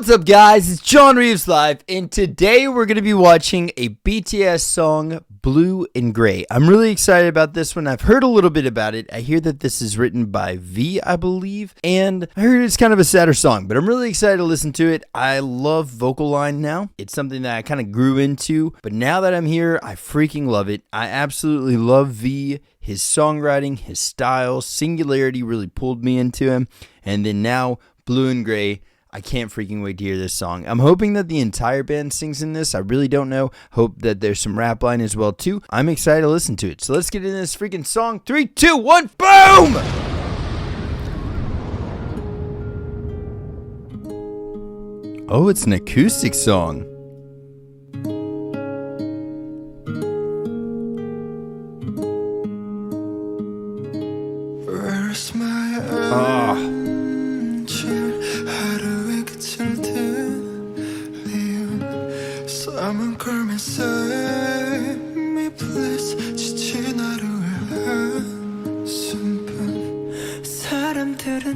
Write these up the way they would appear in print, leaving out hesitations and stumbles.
What's up, guys? It's John Reeves Live, and today we're going to be watching a BTS song, Blue and Gray. I'm really excited about this one. I've heard a little bit about it. I hear that this is written by V, I believe, and I heard it's kind of a sadder song, but I'm really excited to listen to it. I love vocal line now. It's something that I kind of grew into, but now that I'm here, I freaking love it. I absolutely love V. His songwriting, his style, Singularity really pulled me into him, and then now Blue and Gray. I can't freaking wait to hear this song. I'm hoping that the entire band sings in this. I really don't know. Hope that there's some rap line as well too. I'm excited to listen to it. So let's get into this freaking song. 3, 2, 1, boom! Oh, it's an acoustic song.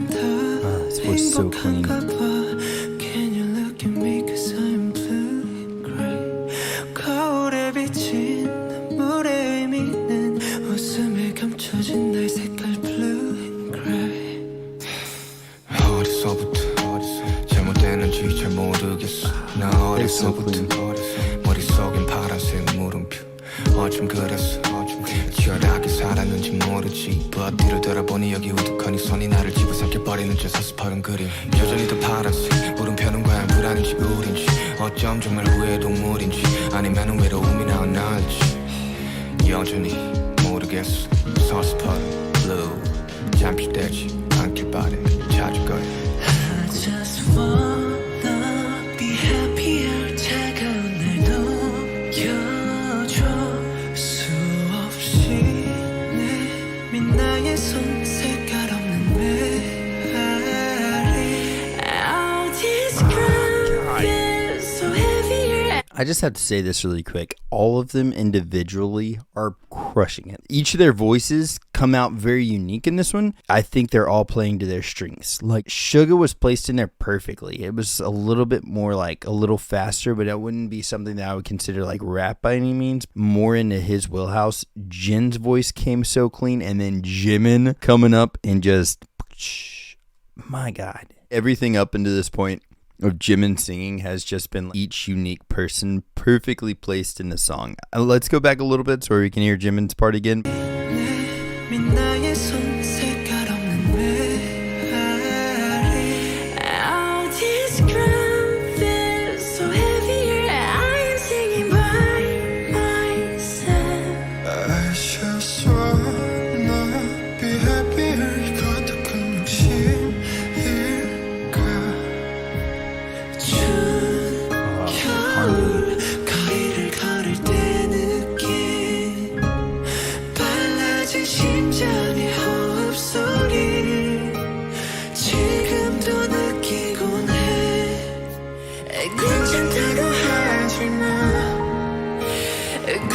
This voice so clean. 머릿속엔 파란색 물음표 어쩜 그랬어 치열하게 살았는지 모르지 앞뒤를 돌아보니 여기 우두커니 손이 나를 집어삼켜버리는 저 서스퍼른 그림 여전히 더 파란색 물음표는 과연 불안인지 우린지 어쩜 정말 후회의 동물인지 아니면 외로움이나 엇날지 여전히 모르겠어 서스퍼른 blue 잠실되지 않길 바래 찾을 거야 I just wanna be happier 차가운 날 녹여줘 수없이 내민 나의 손 색깔 없는 메아리 All this ground feels so heavier. I just have to say this really quick. All of them individually are crushing it. Each of their voices come out very unique in this one. I think they're all playing to their strengths. Like Suga was placed in there perfectly. It was a little bit more like a little faster, but it wouldn't be something that I would consider like rap by any means. More into his wheelhouse. Jin's voice came so clean, and then Jimin coming up and just, my God. Everything up into this point of Jimin singing has just been each unique person perfectly placed in the song. Let's go back a little bit so we can hear Jimin's part again.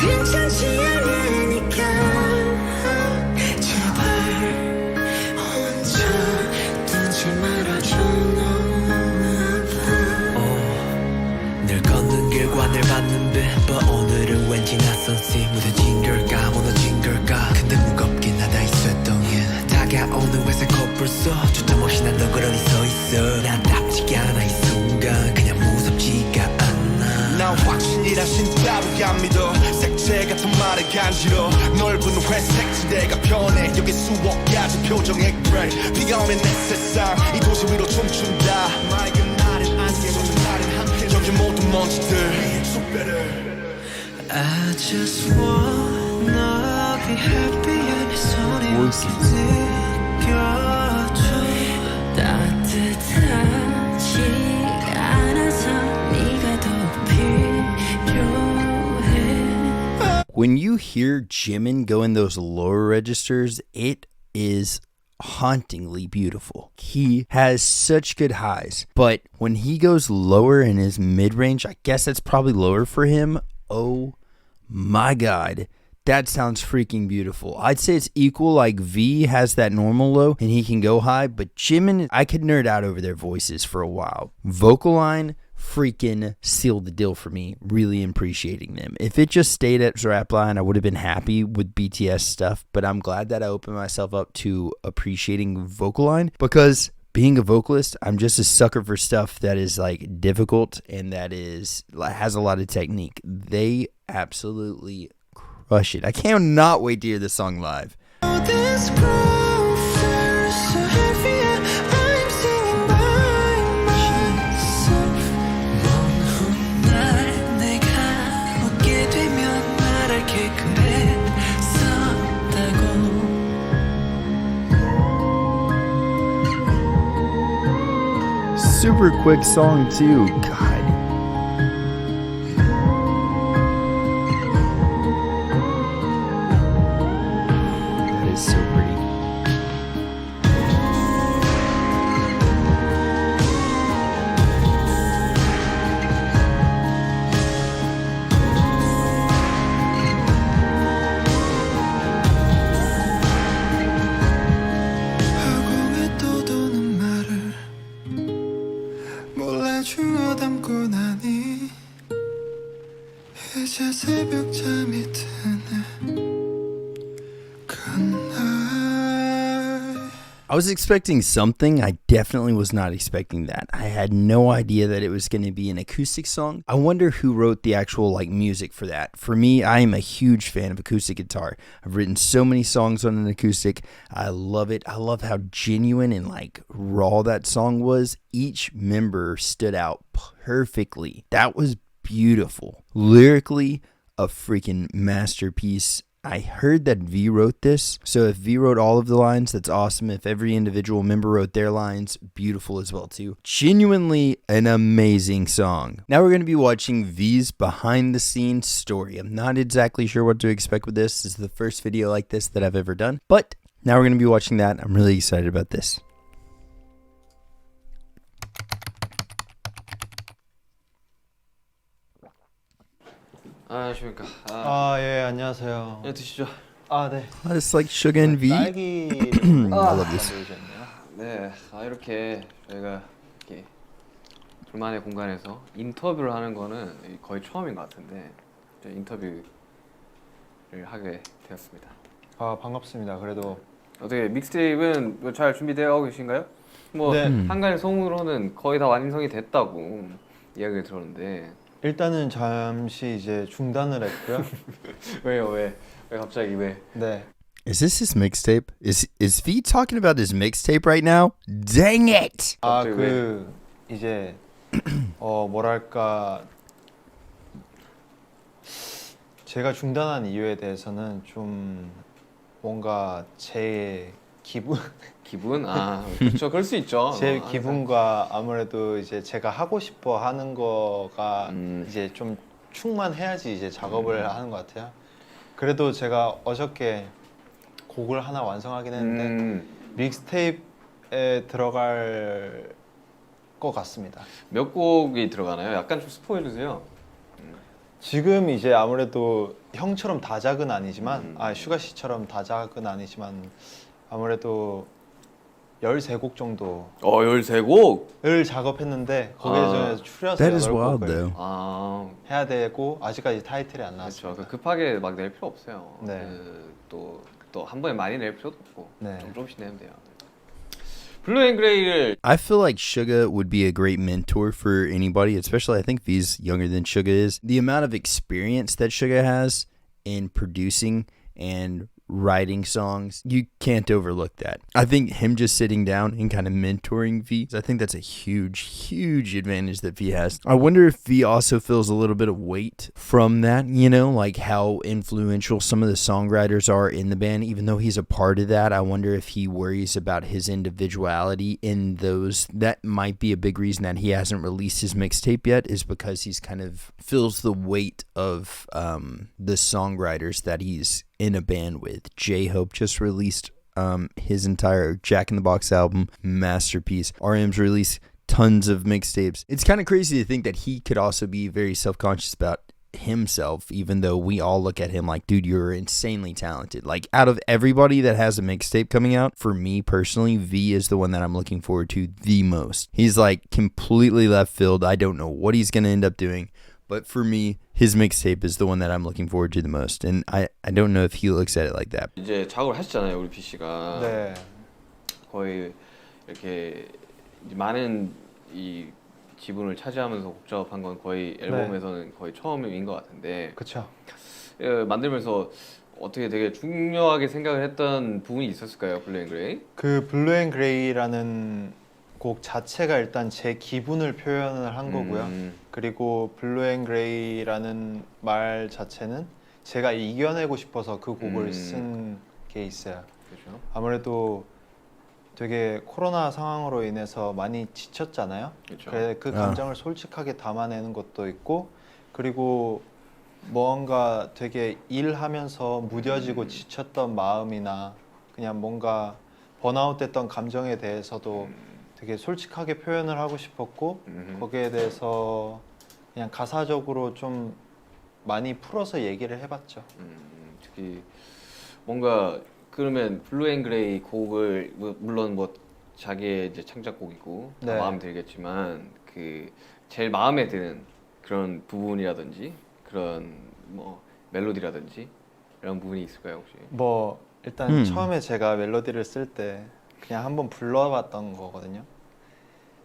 괜찮지 않으니까 제발 혼자 두지 말아줘 늘 걷는 길과 늘 받는 빛 But 오늘은 왠지 낯선 씨 무뎌진 걸까 무너진 걸까 근데 무겁게 남아있었던 일 다가오는 회색 거울 속 주점 없이 난 너그러니 서있어 나답지가 않아 이 순간 그냥 무섭지가 않아 난 확신이라 신따위 안 믿어 색채 같은 말에 간지러 넓은 회색 지대가 변해 여기 수억 가지 표정의 그레이 비가 오면 내 세상 이 도시 위로 춤춘다 맑은 날은 안개로는 날은 한편 여기 모든 먼지들 숲배를 I just wanna be happy 내 손이 느껴줘 따뜻하지 않아서 네가 더 필요해. When you hear Jimin go in those lower registers, it is hauntingly beautiful. He has such good highs, but when he goes lower in his mid-range, I guess that's probably lower for him. Oh my God. that sounds freaking beautiful. I'd say it's equal, like V has that normal low and he can go high, but Jimin, I could nerd out over their voices for a while. Vocal line freaking sealed the deal for me. Really appreciating them. If it just stayed at rap line, I would have been happy with BTS stuff, but I'm glad that I opened myself up to appreciating vocal line, because being a vocalist, I'm just a sucker for stuff that is like difficult and that has a lot of technique. They absolutely crush it. I cannot wait to hear this song live. Super quick song too. God. That is so pretty. I was expecting something. I definitely was not expecting that. I had no idea that it was going to be an acoustic song. I wonder who wrote the actual like music for that. For me, I am a huge fan of acoustic guitar. I've written so many songs on an acoustic. I love it. I love how genuine and like raw that song was. Each member stood out perfectly. That was beautiful. Lyrically, a freaking masterpiece. I heard that V wrote this, so if V wrote all of the lines, that's awesome. If every individual member wrote their lines, beautiful as well too. Genuinely an amazing song. Now we're going to be watching V's behind the scenes story. I'm not exactly sure what to expect with this. This is the first video like this that I've ever done, but now we're going to be watching that. I'm really excited about this. 안녕하십니까. 예, 안녕하세요. 네, 드시죠. 네. It's like Suga and V. 딸기 I love this. 만들어주셨네요. 네, 이렇게 저희가 이렇게 둘만의 공간에서 인터뷰를 하는 거는 거의 처음인 것 같은데 인터뷰를 하게 되었습니다. 반갑습니다. 그래도 어떻게 믹스테이프는 뭐잘 준비되어 계신가요? 뭐 네. 한간의 소문으로는 거의 다 완성이 됐다고 이야기를 들었는데 일단은 잠시 이제 중단을 했고요. 왜요? 왜 갑자기 왜? 네. Is this his mixtape? Is V talking about his mixtape right now? Dang it! 이제 뭐랄까 제가 중단한 이유에 대해서는 좀 뭔가 제 기분? 그렇죠. 그럴 수 있죠. 제 기분과 아무래도 이제 제가 하고 싶어 하는 거가 이제 좀 충만해야지 이제 작업을 하는 것 같아요. 그래도 제가 어저께 곡을 하나 완성하긴 했는데 믹스테이프에 들어갈 것 같습니다. 몇 곡이 들어가나요? 약간 좀 스포해 주세요. 지금 이제 아무래도 형처럼 다작은 아니지만 슈가 씨처럼 다작은 아니지만 아무래도 13곡 정도 13곡? 작업했는데 거기에 좀 추려서 That is 8곡을 wild though. 해야 되고 아직까지 타이틀이 안 그렇죠. 나왔어요. 급하게 막 낼 필요 없어요. 네. 또 한 번에 많이 낼 필요도 없고 네. 조금씩 내면 돼요. 블루 앤 그레이를 I feel like Suga would be a great mentor for anybody, especially I think V's younger than Suga is. The amount of experience that Suga has in producing and writing songs, you can't overlook that. I think him just sitting down and kind of mentoring V, I think that's a huge advantage that V has. I wonder if V also feels a little bit of weight from that, you know, like how influential some of the songwriters are in the band. Even though he's a part of that, I wonder if he worries about his individuality in those. That might be a big reason that he hasn't released his mixtape yet, is because he's kind of feels the weight of the songwriters that he's in a band with. J-Hope just released his entire Jack in the Box album, masterpiece. RM's released tons of mixtapes. It's kind of crazy to think that he could also be very self-conscious about himself, even though we all look at him like, dude, you're insanely talented. Like, out of everybody that has a mixtape coming out, for me personally, V is the one that I'm looking forward to the most. He's like completely left field. I don't know what he's going to end up doing, but for me, his mixtape is the one that I'm looking forward to the most. And I don't know if he looks at it like that. 이제 작업을 하셨잖아요, 우리 B 씨가. 네. 거의 이렇게 이제 많은 이 지분을 차지하면서 곡 작업한 건 거의 앨범에서는 거의 처음인 것 같은데. 그렇죠. 만들면서 어떻게 되게 중요하게 생각을 했던 부분이 있었을까요, 블루 앤 그레이? 그 블루 앤 그레이라는 곡 자체가 일단 제 기분을 표현을 한 거고요. 그리고 블루 앤 그레이라는 말 자체는 제가 이겨내고 싶어서 그 곡을 쓴 게 있어요. 그렇죠. 아무래도 되게 코로나 상황으로 인해서 많이 지쳤잖아요. 그렇죠. 그래 그 감정을 솔직하게 담아내는 것도 있고, 그리고 뭔가 되게 일하면서 무뎌지고 지쳤던 마음이나 그냥 뭔가 번아웃됐던 감정에 대해서도 되게 솔직하게 표현을 하고 싶었고, 거기에 대해서 그냥 가사적으로 좀 많이 풀어서 얘기를 해봤죠. 특히 뭔가 그러면 블루 앤 그레이 곡을 물론 뭐 자기의 이제 창작곡이고 다 네. 마음에 들겠지만 그 제일 마음에 드는 그런 부분이라든지 그런 뭐 멜로디라든지 이런 부분이 있을까요 혹시? 뭐 일단 처음에 제가 멜로디를 쓸 때 그냥 한번 불러봤던 거거든요.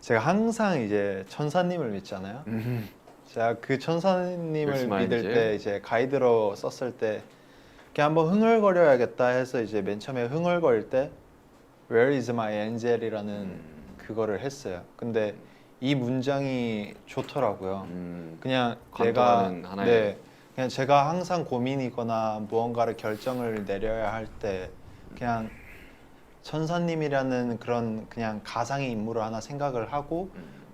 제가 항상 이제 천사님을 믿잖아요. 제가 그 천사님을 믿을 때 이제 가이드로 썼을 때 그냥 한번 흥얼거려야겠다 해서 이제 맨 처음에 흥얼거릴 때 Where is my angel이라는 그거를 했어요. 근데 이 문장이 좋더라고요. 그냥 내가 네, 그냥 제가 항상 고민이거나 무언가를 결정을 내려야 할 때 그냥 천사님이라는 그런 그냥 가상의 인물을 하나 생각을 하고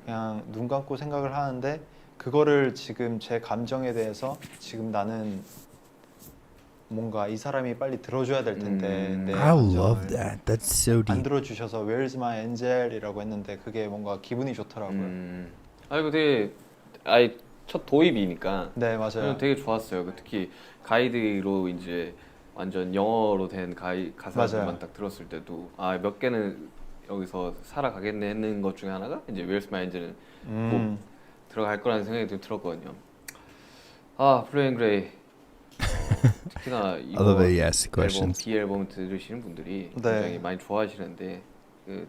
그냥 눈 감고 생각을 하는데, 그거를 지금 제 감정에 대해서 지금 나는 뭔가 이 사람이 빨리 들어줘야 될 텐데 내 I love that. That's so 안 deep. 들어주셔서 Where's my angel이라고 했는데 그게 뭔가 기분이 좋더라고요. 아 이거 되게 아예 첫 도입이니까 네, 맞아요. 되게 좋았어요. 특히 가이드로 이제 완전 영어로 된 가사들만 딱 들었을 때도 아 몇 개는 여기서 살아가겠네 했는 것 중에 하나가 이제 Where's my angel은 꼭 들어갈 거라는 생각이 좀 들었거든요. 아 블루 앤 그레이 특히나 이번 앨범 B 앨범 들으시는 분들이 굉장히 많이 좋아하시는데 그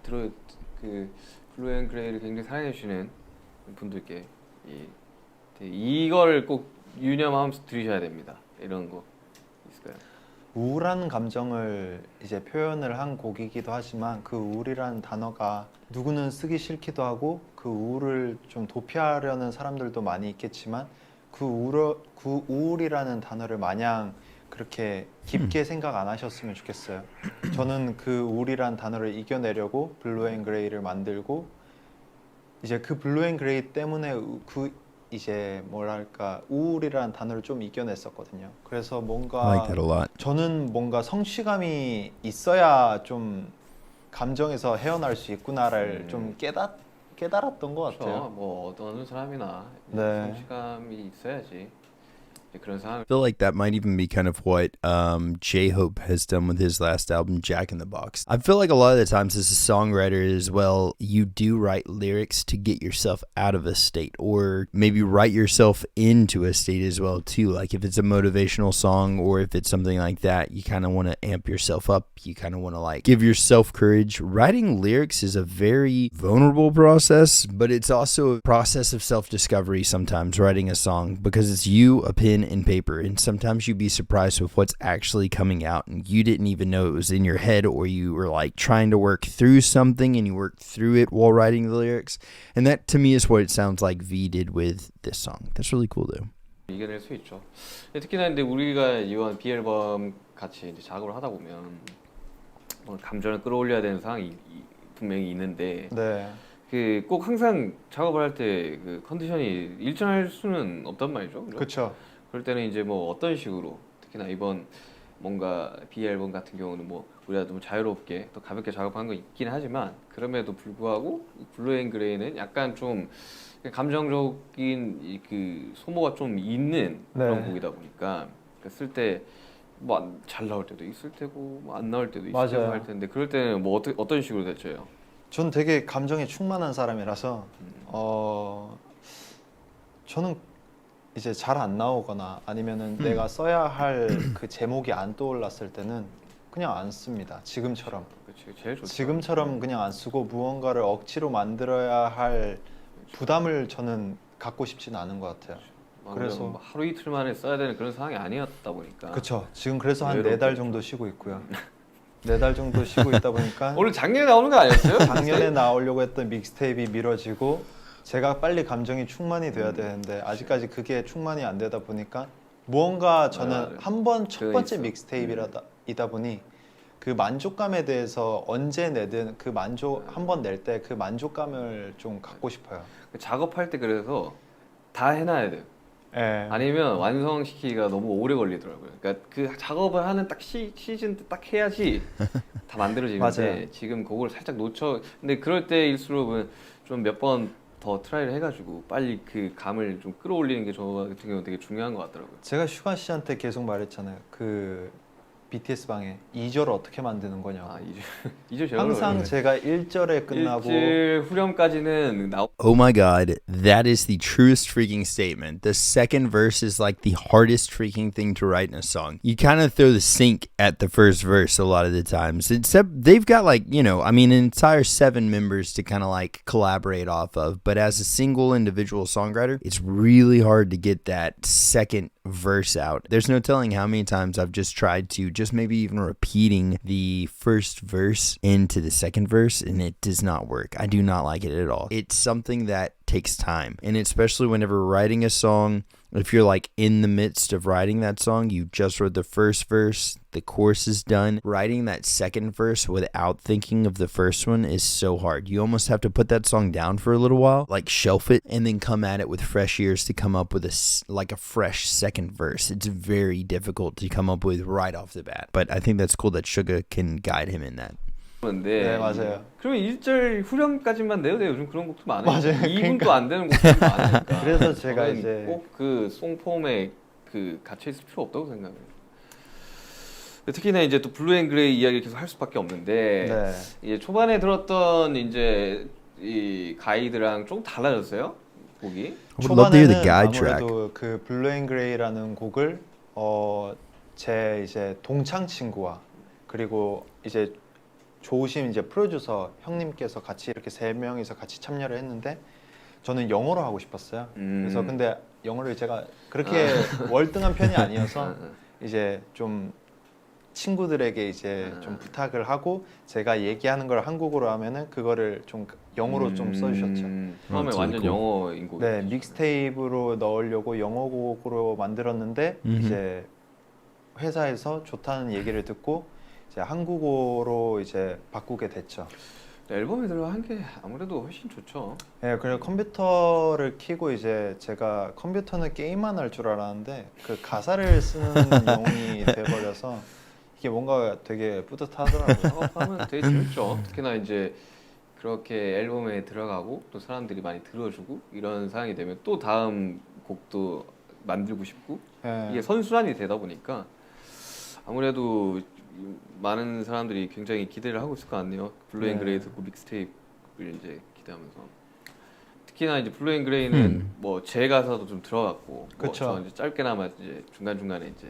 블루 앤 그레이를 굉장히 사랑해 주시는 분들께 이걸 꼭 유념하면서 들으셔야 됩니다. 이런 거 있을까요? 우울한 감정을 이제 표현을 한 곡이기도 하지만 그 우울이라는 단어가 누구는 쓰기 싫기도 하고 그 우울을 좀 도피하려는 사람들도 많이 있겠지만 그 우울이라는 단어를 마냥 그렇게 깊게 생각 안 하셨으면 좋겠어요. 저는 그 우울이라는 단어를 이겨내려고 블루 앤 그레이를 만들고 이제 그 블루 앤 그레이 때문에 그 이제 뭐랄까 우울이라는 단어를 좀 이겨냈었거든요. 그래서 뭔가 I like that a lot. 저는 뭔가 성취감이 있어야 좀 감정에서 헤어날 수 있구나를 좀 깨달았던 것 같아요. 그렇죠. 뭐 어떤 사람이나 네. 성취감이 있어야지 그런 상황. I feel like that might even be kind of what J-Hope has done with his last album, Jack in the Box. I feel like a lot of the times as a songwriter as well, you do write lyrics to get yourself out of a state or maybe write yourself into a state as well too. Like if it's a motivational song or if it's something like that, you kind of want to amp yourself up. You kind of want to like give yourself courage. Writing lyrics is a very vulnerable process, but it's also a process of self-discovery sometimes, writing a song, because it's you, a pen, and paper, and sometimes you'd be surprised with what's actually coming out and you didn't even know it was in your head, or you were like trying to work through something and you worked through it while writing the lyrics. And that to me is what it sounds like V did with this song. That's really cool though. 이겨낼 수 있죠. 특히나 근데 우리가 이번 B 앨범 같이 이제 작업을 하다 보면 뭐 감정을 끌어올려야 되는 상황이 분명히 있는데 네. 그 꼭 항상 작업을 할 때 그 컨디션이 일정할 수는 없단 말이죠. 그렇죠. 그럴 때는 이제 뭐 어떤 식으로 특히나 이번 뭔가 B 앨범 같은 경우는 뭐 우리가 너무 자유롭게 또 가볍게 작업한 거 있긴 하지만 그럼에도 불구하고 블루 앤 그레이는 약간 좀 감정적인 그 소모가 좀 있는 네. 그런 곡이다 보니까 쓸 때 뭐 잘 나올 때도 있을 테고 뭐 안 나올 때도 있을 맞아요. 테고 할 텐데 그럴 때는 뭐 어떤 식으로 대처해요? 전 되게 감정에 충만한 사람이라서 저는 이제 잘 안 나오거나 아니면은 내가 써야 할 그 제목이 안 떠올랐을 때는 그냥 안 씁니다. 지금처럼. 그치, 제일 좋죠. 지금처럼 그냥 안 쓰고 무언가를 억지로 만들어야 할 부담을 저는 갖고 싶지는 않은 것 같아요. 그래서 그래서 하루 이틀 만에 써야 되는 그런 상황이 아니었다 보니까. 그렇죠. 지금 그래서 한 여유롭겠죠. 4달 정도 쉬고 있고요. 4달 정도 쉬고 있다 보니까 원래 작년에 나오는 거 아니었어요? 작년에 나오려고 했던 믹스테이프가 미뤄지고 제가 빨리 감정이 충만이 돼야 되는데 아직까지 그게 충만이 안 되다 보니까 무언가 저는 한 번 첫 번째 믹스테이프이다 보니 그 만족감에 대해서 언제 내든 그 만족 한 번 낼 때 그 만족감을 좀 갖고 싶어요. 작업할 때 그래서 다 해놔야 돼요. 예. 아니면 완성시키기가 너무 오래 걸리더라고요. 그러니까 그 작업을 하는 딱 시즌 때 딱 해야지 다 만들어지는데 맞아요. 지금 그걸 살짝 놓쳐. 근데 그럴 때일수록은 좀 몇 번 더 트라이를 해가지고 빨리 그 감을 좀 끌어올리는 게 저 같은 경우는 되게 중요한 것 같더라고요. 제가 슈가 씨한테 계속 말했잖아요. 그 BTS 방에 2절을 어떻게 만드는 거냐고. 아 이제 제가 항상 제가 1절에 끝나고 1절 후렴까지는 Oh my god, that is the truest freaking statement. The second verse is like the hardest freaking thing to write in a song. You kind of throw the sink at the first verse a lot of the times. Except they've got like, you know, I mean, an entire 7 members to kind of like collaborate off of. But as a single individual songwriter, it's really hard to get that second verse out. There's no telling how many times I've just tried to just maybe even repeating the first verse into the second verse, and it does not work. I do not like it at all. It's something that takes time, and especially whenever writing a song, if you're like in the midst of writing that song, you just wrote the first verse, the chorus is done, writing that second verse without thinking of the first one is so hard. You almost have to put that song down for a little while, like shelf it, and then come at it with fresh ears to come up with a fresh second verse. It's very difficult to come up with right off the bat, but I think that's cool that Suga can guide him in that. 네, 맞아요. 그러면 1절 후렴까지만 내도 돼요. 요즘 그런 곡도 많아요. 맞아요. 2분도 안 되는 곡도 많으니까. 그래서 제가 이제 꼭 그 송폼에 그 갇혀 있을 필요 없다고 생각해요. 특히나 이제 또 블루 앤 그레이 이야기를 계속 할 수밖에 없는데 네. 이제 초반에 들었던 이제 이 가이드랑 좀 달라졌어요. 곡이. I would love to hear the 초반에는 guide track. 아무래도 그 블루 앤 그레이라는 곡을 제 이제 동창 친구와 그리고 이제 조우심 이제 프로듀서 형님께서 같이 이렇게 3명이서 같이 참여를 했는데 저는 영어로 하고 싶었어요. 그래서 근데 영어를 제가 그렇게 월등한 편이 아니어서 이제 좀 친구들에게 이제 좀 부탁을 하고 제가 얘기하는 걸 한국어로 하면은 그거를 좀 영어로 좀 써주셨죠. 처음에 완전 영어인 곡이. 네, 믹스테이프로 넣으려고 영어 곡으로 만들었는데 이제 회사에서 좋다는 얘기를 듣고 이제 한국어로 이제 바꾸게 됐죠. 앨범에 들어간 게 아무래도 훨씬 좋죠. 네, 그래서 컴퓨터를 켜고 이제 제가 컴퓨터는 게임만 할 줄 알았는데 그 가사를 쓰는 영웅이 돼버려서 이게 뭔가 되게 뿌듯하더라고요. 작업하면 되게 재밌죠. 특히나 이제 그렇게 앨범에 들어가고 또 사람들이 많이 들어주고 이런 상황이 되면 또 다음 곡도 만들고 싶고 네. 이게 선순환이 되다 보니까 아무래도 많은 사람들이 굉장히 기대를 하고 있을 것 같네요. 블루 앤 그레이 듣고 믹스테이프를 이제 기대하면서 특히나 이제 블루 앤 그레이는 뭐 제 가사도 좀 들어갔고 그쵸. 뭐 이제 짧게나마 이제 중간 중간에 이제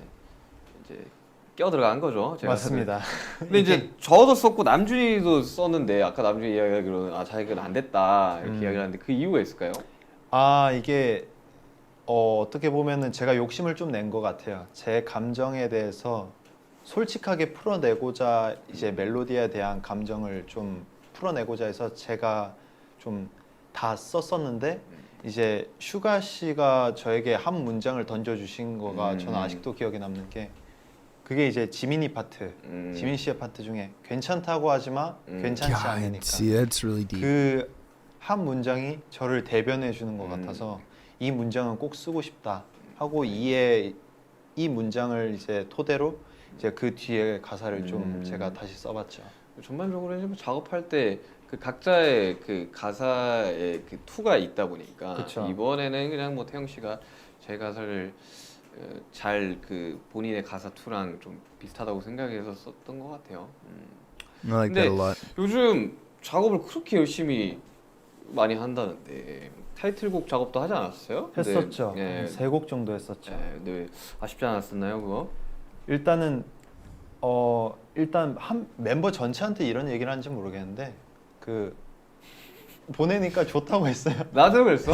껴 들어간 거죠. 제가 맞습니다. 근데 이제 저도 썼고 남준이도 썼는데 아까 남준이 이야기하기로는 자기가 안 됐다 이렇게 이야기를 하는데 그 이유가 있을까요? 아 이게 어떻게 보면은 제가 욕심을 좀 낸 것 같아요. 제 감정에 대해서 솔직하게 풀어내고자 이제 멜로디에 대한 감정을 좀 풀어내고자 해서 제가 좀 다 썼었는데 이제 슈가 씨가 저에게 한 문장을 던져주신 거가 저는 아직도 기억에 남는 게 그게 이제 지민이 파트, 지민 씨의 파트 중에 괜찮다고 하지만 괜찮지 God, 않으니까 see, that's really deep. 그 한 문장이 저를 대변해 주는 것 같아서 이 문장은 꼭 쓰고 싶다 하고 이 문장을 이제 토대로 이제 그 뒤에 가사를 좀 제가 다시 써봤죠. 전반적으로 이제 뭐 작업할 때 그 각자의 그 가사의 그 투가 있다 보니까 그쵸. 이번에는 그냥 뭐 태영 씨가 제 가사를 잘 그 본인의 가사 투랑 좀 비슷하다고 생각해서 썼던 것 같아요. I like that a lot. 요즘 작업을 그렇게 열심히 많이 한다는데 타이틀곡 작업도 하지 않았어요? 했었죠. 네, 3곡 정도 했었죠. 네, 아쉽지 않았었나요 그거? 일단은 일단 한 멤버 전체한테 이런 얘기를 하는지 모르겠는데 그 보내니까 좋다고 했어요. 나도 그랬어.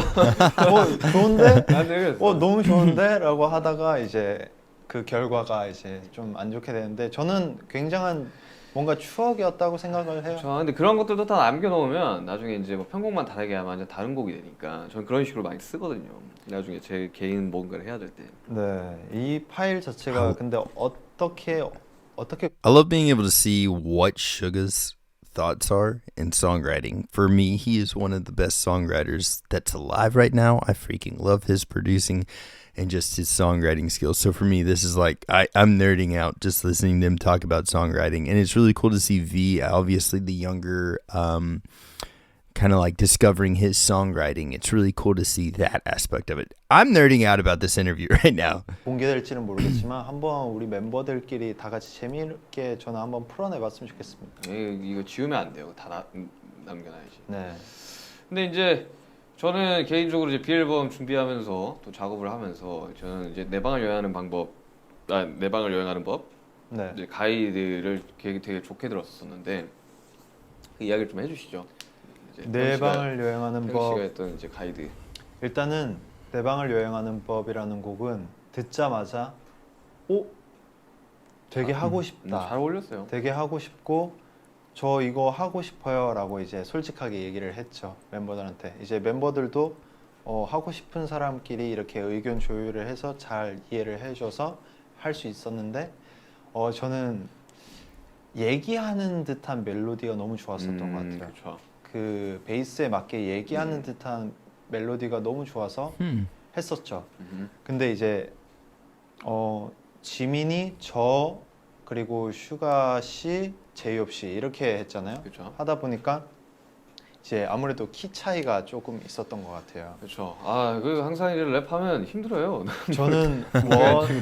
좋은데? 나도 그랬어. 너무 좋은데라고 하다가 이제 그 결과가 이제 좀 안 좋게 되는데 저는 굉장한 뭔가 추억이었다고 생각을 해요. 근데 그런 것들도 다 남겨놓으면 나중에 이제 뭐 편곡만 다르게 하면 완전 다른 곡이 되니까 저는 그런 식으로 많이 쓰거든요. 나중에 제 개인 뭔가를 해야 될 때. 네, 이 파일 자체가 근데 어떻게 I love being able to see what Suga's thoughts are in songwriting. For me, he is one of the best songwriters that's alive right now. I freaking love his producing and just his songwriting skills. So for me, this is like I'm nerding out just listening to him talk about songwriting, and it's really cool to see V, obviously the younger, kind of like discovering his songwriting. It's really cool to see that aspect of it. I'm nerding out about this interview right now. 공개될지는 모르겠지만 한번 우리 멤버들끼리 다 같이 재미있게 저는 한번 풀어내봤으면 좋겠습니다. 이거 지우면 안 돼요. 다 남겨놔야지. 네. 근데 이제 저는 개인적으로 이제 비앨범 준비하면서 또 작업을 하면서 저는 이제 내 방을 여행하는 내 방을 여행하는 법, 네. 이제 가이드를 되게 좋게 들었었는데 그 이야기를 좀 해주시죠. 내 방을 여행하는 태영 법. 씨가 했던 이제 가이드. 일단은 내 방을 여행하는 법이라는 곡은 듣자마자 되게 하고 싶다. 잘 어울렸어요. 되게 하고 싶고 저 이거 하고 싶어요라고 이제 솔직하게 얘기를 했죠. 멤버들한테. 이제 멤버들도 하고 싶은 사람끼리 이렇게 의견 조율을 해서 잘 이해를 해줘서 할 수 있었는데 저는 얘기하는 듯한 멜로디가 너무 좋았었던 것 같아요. 그쵸. 그 베이스에 맞게 얘기하는 듯한 멜로디가 너무 좋아서 했었죠. 근데 이제 지민이 저 그리고 슈가 씨, 제이홉 씨 이렇게 했잖아요. 그쵸. 하다 보니까 이제 아무래도 키 차이가 조금 있었던 것 같아요. 그렇죠. 그 항상 이제 랩하면 힘들어요. 저는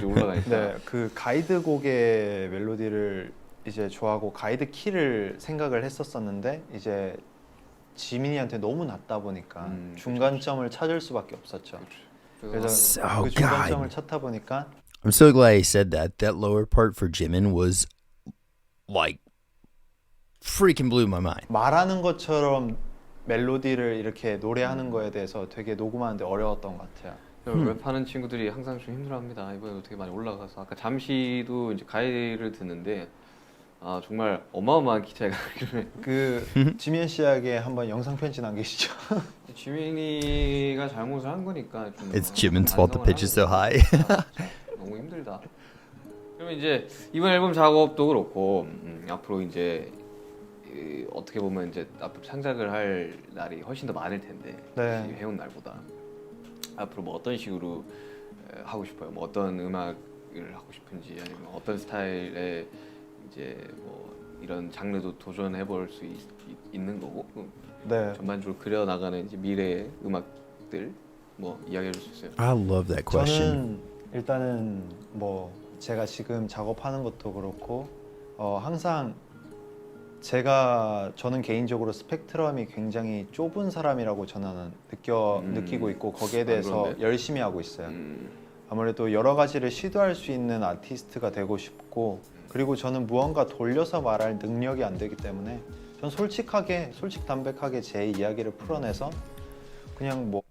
올라가니까. 네, 그 가이드 곡의 멜로디를 이제 좋아하고 가이드 키를 생각을 했었었는데 이제 지민이한테 너무 낮다 보니까 중간점을 찾을 수밖에 없었죠. 그래서 Oh, 그 중간점을 God. 찾다 보니까 I'm so glad he said that. That lower part for Jimin was like freaking blew my mind. 말하는 것처럼 멜로디를 이렇게 노래하는 거에 대해서 되게 녹음하는데 어려웠던 것 같아요. 랩하는 친구들이 항상 좀 힘들어합니다. 이번에도 되게 많이 올라가서 아까 잠시도 이제 가이드를 듣는데 정말 어마어마한 키 차이가 그 지민 씨에게 한번 영상 편지 남기시죠. 지민이가 잘못을 한 거니까 좀 It's Jimin's fault the pitch is so high. 너무 힘들다. 그러면 이제 이번 앨범 작업도 그렇고 앞으로 이제 어떻게 보면 이제 앞으로 창작을 할 날이 훨씬 더 많을 텐데 네. 해온 날보다 앞으로 뭐 어떤 식으로 하고 싶어요? 뭐 어떤 음악을 하고 싶은지 아니면 어떤 스타일의 이제 뭐 이런 장르도 도전해 볼 수 있는 거고 네. 전반적으로 그려 나가는 이제 미래의 음악들 뭐 이야기해 줄 수 있어요? I love that question. 저는 일단은 뭐 제가 지금 작업하는 것도 그렇고 항상 저는 개인적으로 스펙트럼이 굉장히 좁은 사람이라고 저는 느끼고 있고 거기에 대해서 그런데? 열심히 하고 있어요. 아무래도 여러 가지를 시도할 수 있는 아티스트가 되고 싶고 그리고 저는 무언가 돌려서 말할 능력이 안 되기 때문에 전 솔직담백하게 제 이야기를 풀어내서 그냥 뭐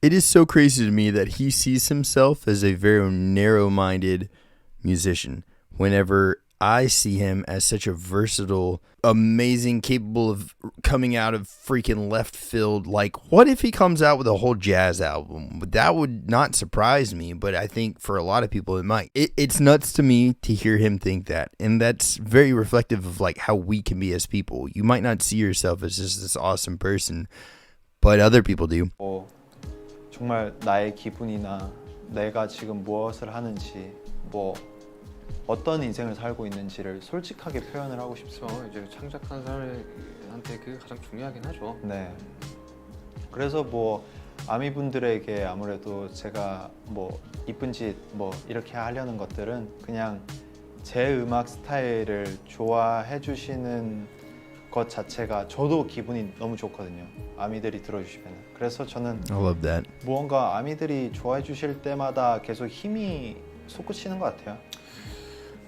It is so crazy to me that he sees himself as a very narrow-minded musician. Whenever I see him as such a versatile, amazing, capable of coming out of freaking left field. Like, what if he comes out with a whole jazz album? That would not surprise me, but I think for a lot of people it might. It's nuts to me to hear him think that, and that's very reflective of like how we can be as people. You might not see yourself as just this awesome person, but other people do. 정말 나의 기분이나 내가 지금 무엇을 하는지 뭐 어떤 인생을 살고 있는지를 솔직하게 표현을 하고 싶습니다. 그렇죠. 이제 창작하는 사람한테 그게 가장 중요하긴 하죠. 네. 그래서 뭐 아미분들에게 아무래도 제가 뭐 이쁜 짓 뭐 이렇게 하려는 것들은 그냥 제 음악 스타일을 좋아해 주시는 것 자체가 저도 기분이 너무 좋거든요. 아미들이 들어주시면. 그래서 저는 I love that. 무언가 아미들이 좋아해 주실 때마다 계속 힘이 솟구치는 것 같아요.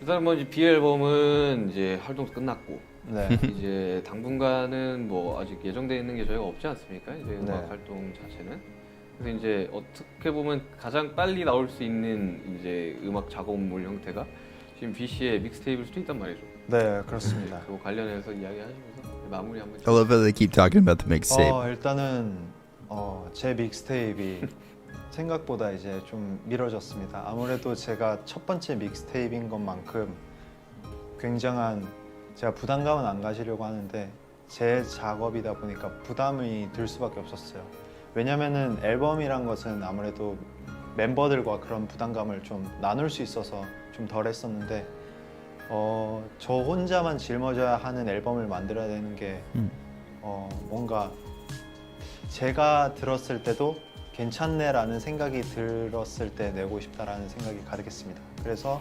일단 뭐 이제 B 앨범은 이제 활동 끝났고 네. 이제 당분간은 뭐 아직 예정되어 있는 게 저희가 없지 않습니까? 이제 음악 네. 활동 자체는. 그래서 이제 어떻게 보면 가장 빨리 나올 수 있는 이제 음악 작업물 형태가 지금 B 씨의 믹스테이프일 수도 있단 말이죠. 네, 그렇습니다. 그거 관련해서 이야기하시면서 마무리 한번. I love how they keep talking about the mixtape. 일단은 제 믹스테이프가 생각보다 이제 좀 미뤄졌습니다. 아무래도 제가 첫 번째 믹스테이프인 것만큼 굉장한 제가 부담감은 안 가지려고 하는데 제 작업이다 보니까 부담이 들 수밖에 없었어요. 왜냐면은 앨범이란 것은 아무래도 멤버들과 그런 부담감을 좀 나눌 수 있어서 좀 덜 했었는데 저 혼자만 짊어져야 하는 앨범을 만들어야 되는 게 뭔가 제가 들었을 때도 괜찮네라는 생각이 들었을 때 내고 싶다라는 생각이 가득했습니다. 그래서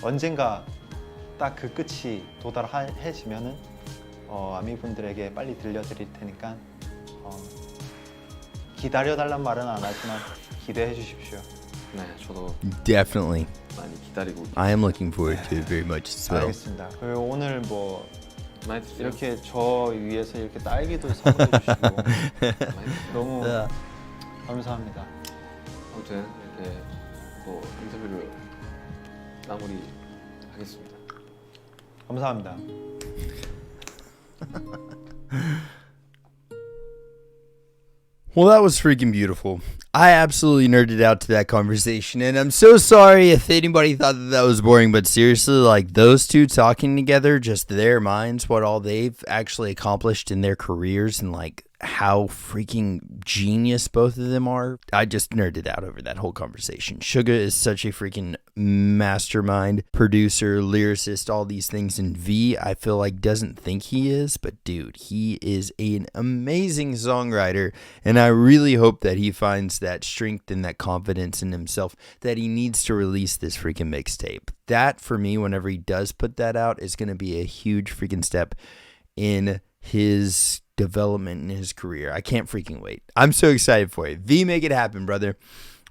언젠가 딱 그 끝이 도달해지면은 아미분들에게 빨리 들려드릴 테니까 기다려달란 말은 안 하지만 기대해 주십시오. 네, 저도 Definitely. 많이 기다리고 I am looking forward to it very much as well. 알겠습니다. 그리고 오늘 뭐 많이 드세요. 이렇게 저 위해서 이렇게 딸기도 선물해 주시고 너무 감사합니다. 아무튼 이렇게 뭐 인터뷰를 마무리하겠습니다. 감사합니다. Well, that was freaking beautiful. I absolutely nerded out to that conversation, and I'm so sorry if anybody thought that was boring, but seriously, like, those two talking together, just their minds, what all they've actually accomplished in their careers, and, like, how freaking genius both of them are. I just nerded out over that whole conversation. Suga is such a freaking mastermind, producer, lyricist, all these things. And V, I feel like doesn't think he is, but dude, he is an amazing songwriter. And I really hope that he finds that strength and that confidence in himself that he needs to release this freaking mixtape. That, for me, whenever he does put that out, is going to be a huge freaking step in his development in his career. I can't freaking wait. I'm so excited for you. V, make it happen, brother.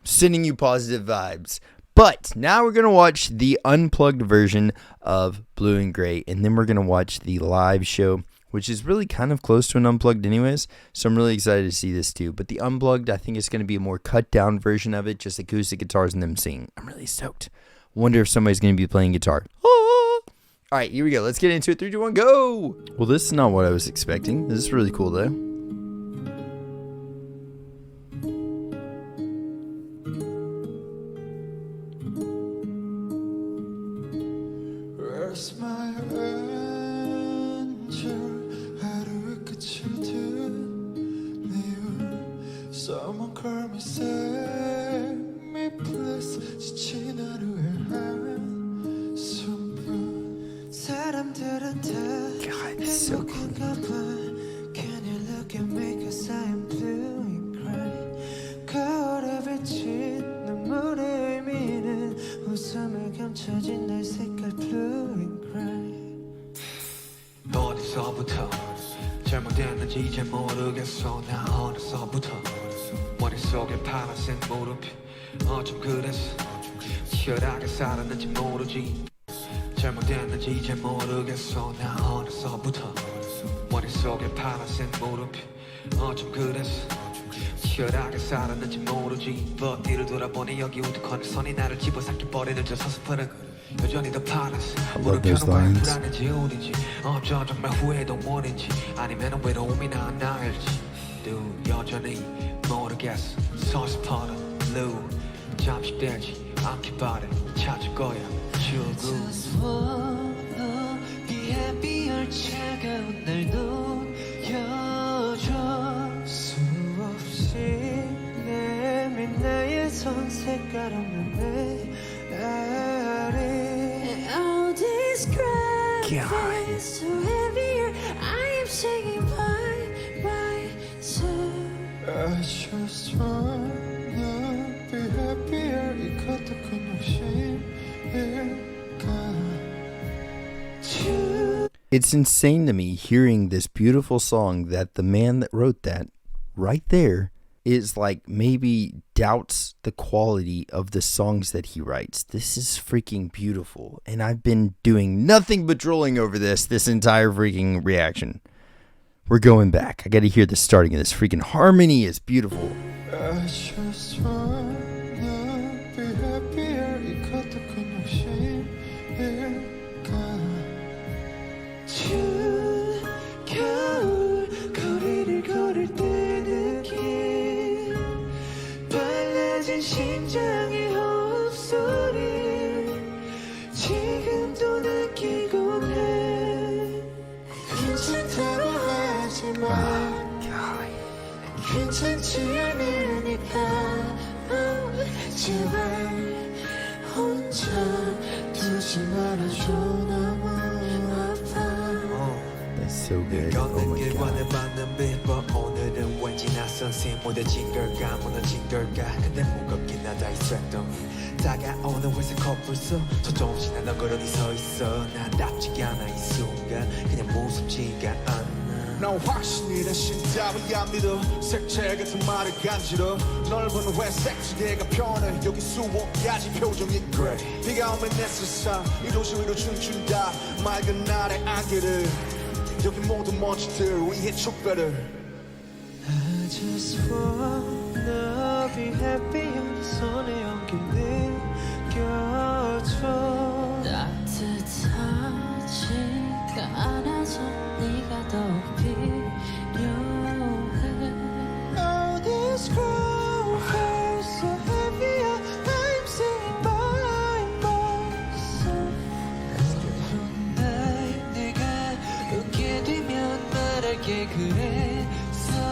Sending you positive vibes. But now we're going to watch the unplugged version of Blue and Gray, and then we're going to watch the live show, which is really kind of close to an unplugged anyways, so I'm really excited to see this too. But the unplugged, I think it's going to be a more cut down version of it, just acoustic guitars and them singing. I'm really stoked. Wonder if somebody's going to be playing guitar. All right, here we go. Let's get into it. 3, 2, 1, go. Well, this is not what I was expecting. This is really cool, though. Where's my angel? 하루의 끝을 든 이유 Someone call me, save me please 지친 하루의 한숨뿐 사람들은 다 God, it's so cool. 행복한가 봐. Can you look at me cause I am blue and gray. 거울에 비친 눈물의 의미는 웃음을 감춰진 내 색깔 blue and gray. 어디서부터 잘못됐는지 이제 모르겠어. 나 어디서부터 머릿속에 파란색 무릎이 어쩜 그랬어. 치열하게 살았는지 모르지. 잘못됐는지 이제 모르겠어. 나 어디서부터 머릿속에 파란색 무릎이 어쩜 그랬어. 치열하게 살았는지 모르지. But 뒤를 돌아보니 여기 우두커니 선이 나를 집어삼켜버리는 저 서스퍼는 여전히 더 파란색. love those lines. 불안해지 우린지 저 정말 후회도 뭐인지 아니면 외로움이나 안 나을지 또 여전히 모르겠어. 서스퍼는 blue 잠시 되지 않길 바래. 찾을 거야 출구. Be happy 차가운 날 녹여줘. 수없이 내민 나의 손 색깔 없는 내 알이 this ground is so heavier. I am singing by myself. I just wanna be happier. 이것도 그냥 심일까. It's insane to me hearing this beautiful song that the man that wrote that right there is like maybe doubts the quality of the songs that he writes. This is freaking beautiful. And I've been doing nothing but drooling over this entire freaking reaction. We're going back. I got to hear the starting of this freaking harmony is beautiful. I just wanna be happier. 이것도 그냥 심일까. 추운 겨울 거리를 걸을 때 느낀 빨라진 심장의 호흡소리 지금도 느끼곤 해. 괜찮다고 하지마. 괜찮지 않으니까 제발 혼자 두지 말아줘. 너무 아파. That's so good. Oh my god. 받는 빌보 오늘은 왠지 낯선 새 무뎌진 걸까 무너진 걸까 근데 무겁긴 하다 이 쇳덩이 다가오는 회색 커플 속 조금씩 난 너그러니 서 있어 나답지가 않아 이 순간 그냥 무섭지가 않아 난 확신이 된 신답이 안 믿어 색채 같은 말을 간지러 넓은 회색 지대가 편해 여기 수원까지 표정이 그래 비가 오면 내 세상 이 도시 위로 춤춘다 맑은 날의 안개를 여기 모든 먼지들 위에 축배를 I just wanna be happy. 손에 연기 느껴줘. 따뜻하지가 않아서 네가 더 필요해. Oh, this ground feels so heavier. I'm singing by myself. 날 내가 웃게 되면 말할게 그랬었다고.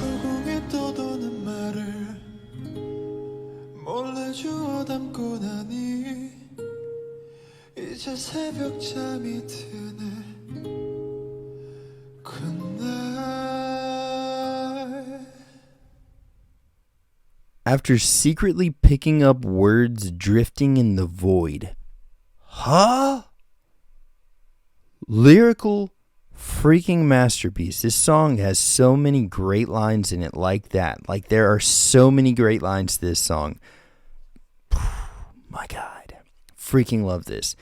허공에 떠도는 말을 몰래 주워 담고 나니 이제 새벽 잠이 드네 그날. After secretly picking up words drifting in the void. Huh? Lyrical freaking masterpiece. This song has so many great lines in it like that. Like there are so many great lines to this song. My God. Freaking love this.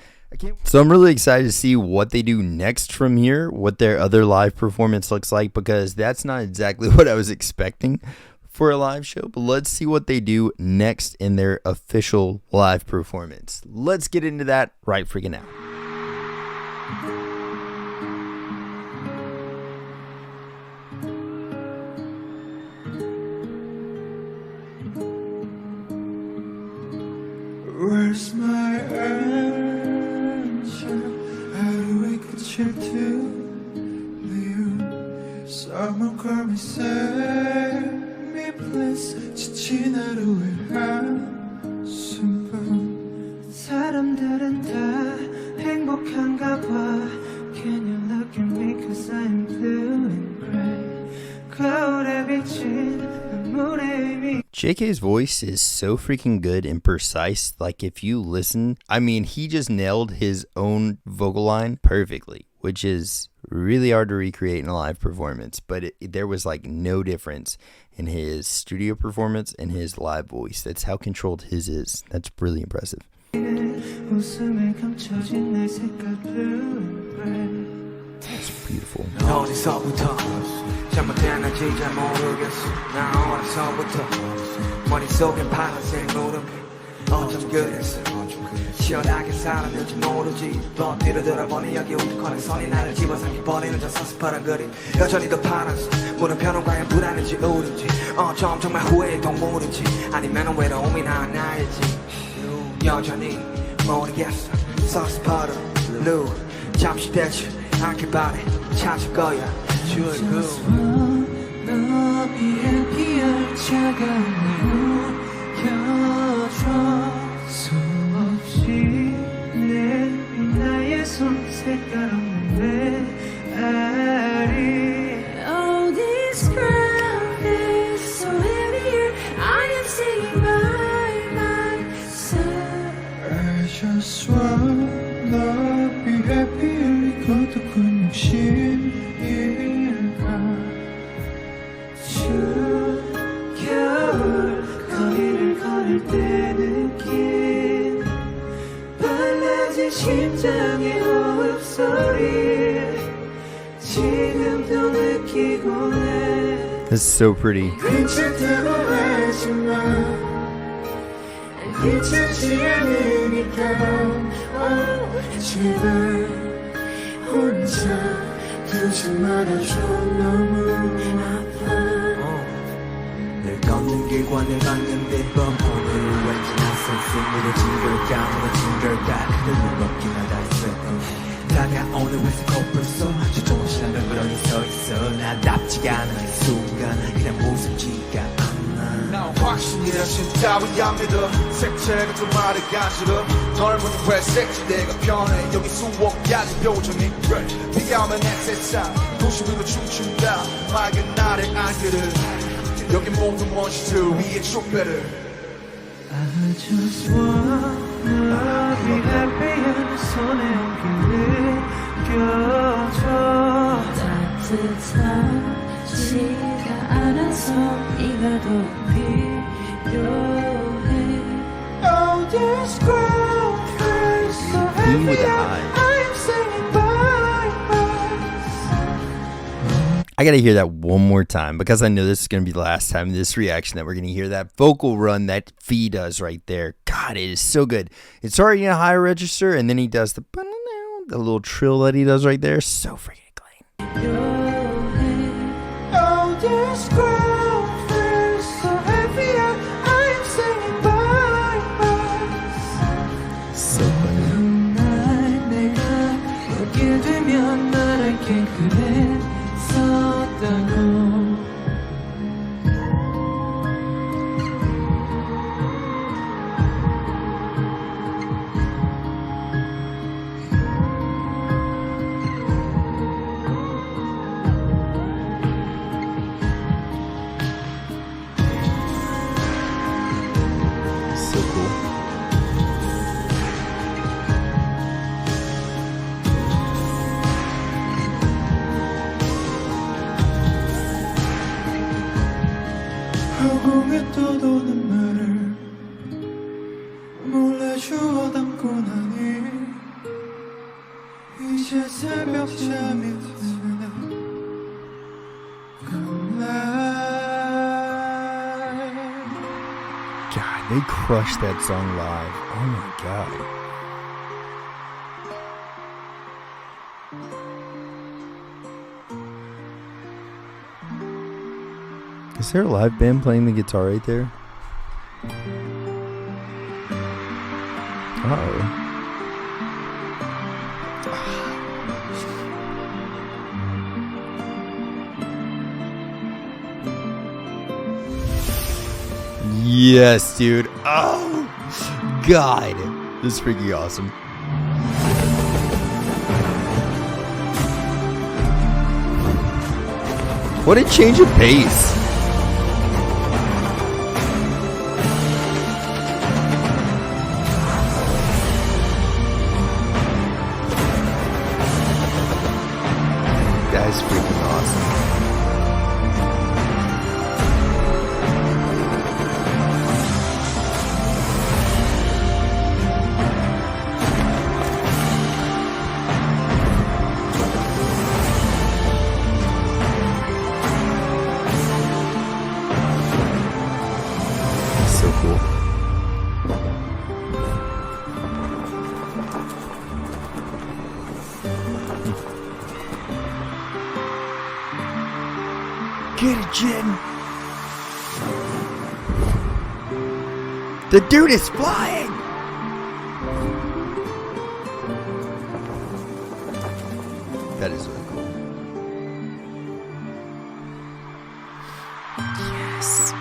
So I'm really excited to see what they do next from here, what their other live performance looks like, because that's not exactly what I was expecting for a live show, but let's see what they do next in their official live performance. Let's get into that right freaking now. Where's my answer? 하루의 끝을 들리운 Someone call me, save me please. 지친 하루의 한숨뿐 사람들은 다 행복한가 봐. Can you look at me cause I'm blue and gray. 거울에 비친 눈물의 의미. JK's voice is so freaking good and precise. Like if you listen, I mean, he just nailed his own vocal line perfectly, which is really hard to recreate in a live performance. But there was like no difference in his studio performance and his live voice. That's how controlled his is. That's really impressive. 웃음에 감춰진 내 색깔 blue and gray. That's beautiful. 어디서부터 잘못됐는지 잘 모르겠어 난 어려서부터 머릿속엔 파란색 물음표 어쩜 그랬어 시원하게 살았는지 모르지 또 뒤로 돌아보니 여기 우두커니 선이 나를 집어삼켜 버리는 저 서스퍼런 그림 여전히 더 파란색 물음표는 과연 불안인지 우린지 점점 후회의 동물인지 아니면 외로움이 나일지 여전히 모르겠어 서스퍼런 블루 잠시 대체 않길 바래 찾을 거야 Just wanna be happier 차가운 내 켜줘 수없이 내린 나의 손 색깔 없는 메아리 Oh this ground is so heavy I am singing by myself I just wanna be happier 이것도 큰 욕심일까 추운 겨울 거리를 걸을 때 느낀 빨라진 심장의 호흡소리 지금도 느끼곤 해 This is so pretty. 괜찮다고 하지만 괜찮지 않으니까 제발 혼자 두지 말아줘 너무 아파 늘 걷는 길과 늘 걷는 빗범 오늘 왠지 낯설지 무너진 걸까 무너진 걸까 늘 무겁긴 하다 있었던 다가오는 회색 코뿔 속 초조한 시간을 그러니 서있어 나답지가 않은 이 순간 그냥 무섭지가 않아 난 확신이라 따위 안 믿어 색채 같은 말을 간지러 넓은 회색 지대가 편해 여기 수억 가지 표정이 그래 비가 오면 내 세상 도시 위로 춤춘다 맑은 날의 안개를 여기 모든 원시들 위에 촛배를 I just wanna be happy 손에 온기를 껴줘 따뜻하지가 않아서 네가 더 필요해 Oh this ground feels so He with heavy the high. I'm singing by myself I gotta hear that one more time because I know this is gonna be the last time in this reaction that we're gonna hear that vocal run that V does right there. God, it is so good. It's already in a high register, and then he does the little trill that he does right there. So freaking clean. Oh this ground feels so heavy I'm singing by myself So clean. 날 내가 보게 되면 말할게 그랬었다고 So cool. 허공에 떠도는 말을 몰래 주워 담고 나니 이제 새벽잠이 드는 그날 God, they crushed that song live. Oh my god. Is there a live band playing the guitar right there? Uh-oh. Yes, dude. Oh, God. This is freaking awesome. What a change of pace. That's freaking awesome. Get it, Jin. The dude is flying. That is really cool. Yes.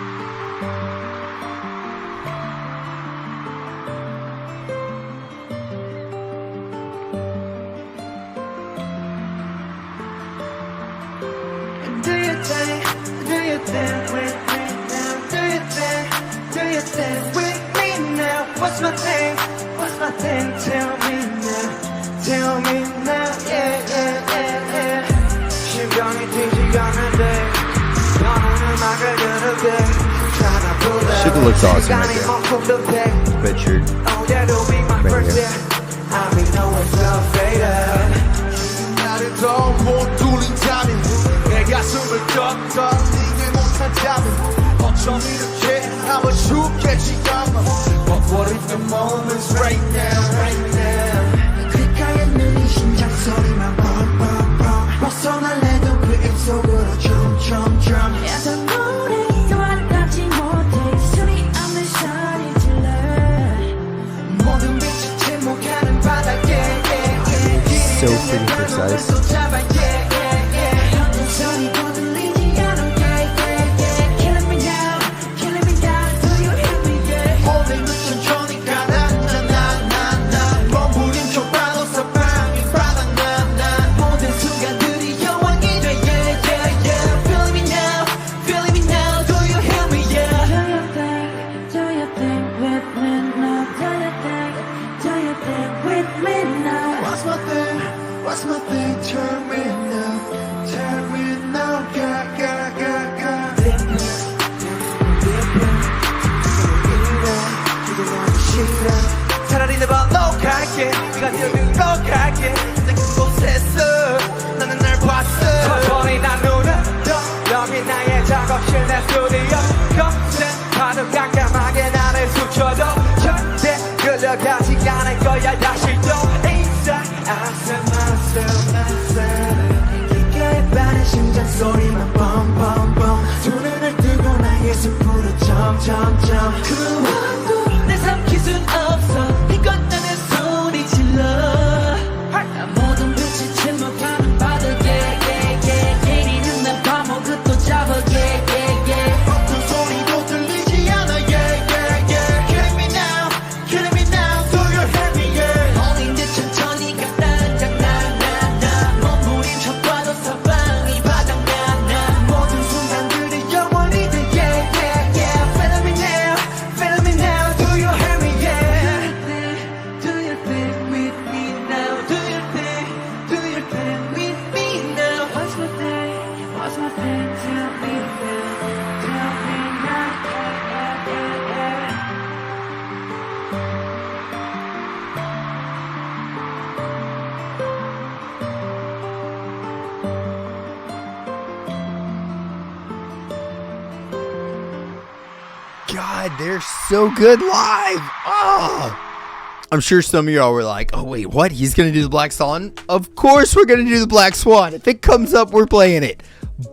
Do you think with me now? Do you think with me now? What's my thing? Tell me now, yeah. 심장이 뛰지 않는데 너는 음악을 들을게 Suga looks awesome right there. Red shirt. Oh, that'll be my Right first here. day. I'll be nowhere faded. 나를 더 못 뚫린다면 내 가슴을 더 떨리게 못한다면 어쩜 이렇게 하면 죽겠지 아마 But what if the moment's right now 귓가에 늘린 심장 소리만 뻥뻥뻥 벗어날래도 그 입속으로 점점점 야단 노래 와닿지 못해 소리 없는 소리 질러 모든 빛이 침묵하는 바닥에 So pretty precise. What's my thing? Turn me now, ga. 차라리 내 발로 갈게 네가 들으러 갈게 내 그곳에서 나는 날 봤어 천천히 난 눈을 떠 여기 나의 작업실 내 스튜디오 검색 하루 깜깜하게 나를 스쳐도 절대 끌려가지 않을 거야 다시 또 inside myself 귓가에 빠른 심장 소리만 뻥뻥뻥 두 눈을 뜨고 나의 숲으로 점점점 그 화도 내 삼킬 순 없어 이건 나는 소리 질러 모든 빛이 침묵하는 바닥에 내리는 날 파먹을 또 잡아 어떤 소리도 들리지 않아 Killing me now Do you hear me 어린 듯 천천히 갔다 장난나 몸부림쳐봐도 사방이 바닥나 모든 순간들이 영원히 돼 Feeling me now Do you hear me Do you think with me now Do you think with me now What's my thing? Tell me now God, they're so good live. Oh. I'm sure some of y'all were like, oh, wait, what? He's going to do the Black Swan? Of course we're going to do the Black Swan. If it comes up, we're playing it.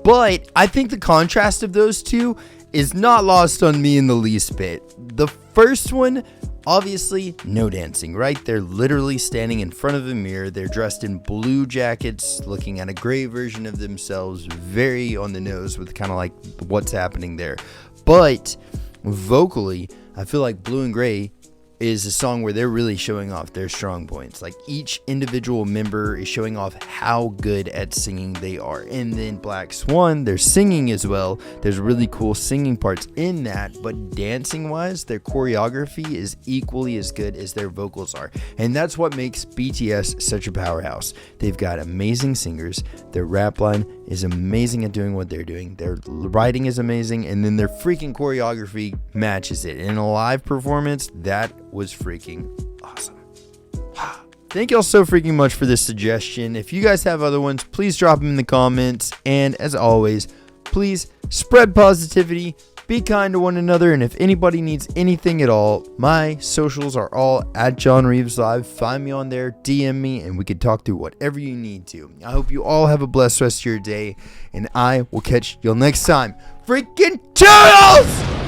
But I think the contrast of those two is not lost on me in the least bit. The first one, obviously, no dancing, right? They're literally standing in front of a mirror. They're dressed in blue jackets, looking at a gray version of themselves, very on the nose with kind of like what's happening there. But vocally, I feel like Blue and Gray is a song where they're really showing off their strong points. Like each individual member is showing off how good at singing they are. And then Black Swan, they're singing as well. There's really cool singing parts in that, but dancing wise, their choreography is equally as good as their vocals are. And that's what makes BTS such a powerhouse. They've got amazing singers. Their rap line is amazing at doing what they're doing. Their writing is amazing, and then their freaking choreography matches it. In a live performance, that was freaking awesome. Thank y'all so freaking much for this suggestion. If you guys have other ones, please drop them in the comments. And as always, please spread positivity, Be kind to one another, and if anybody needs anything at all, my socials are all at John Reeves Live. Find me on there, DM me, and we can talk through whatever you need to. I hope you all have a blessed rest of your day, and I will catch you next time. Freaking toodles!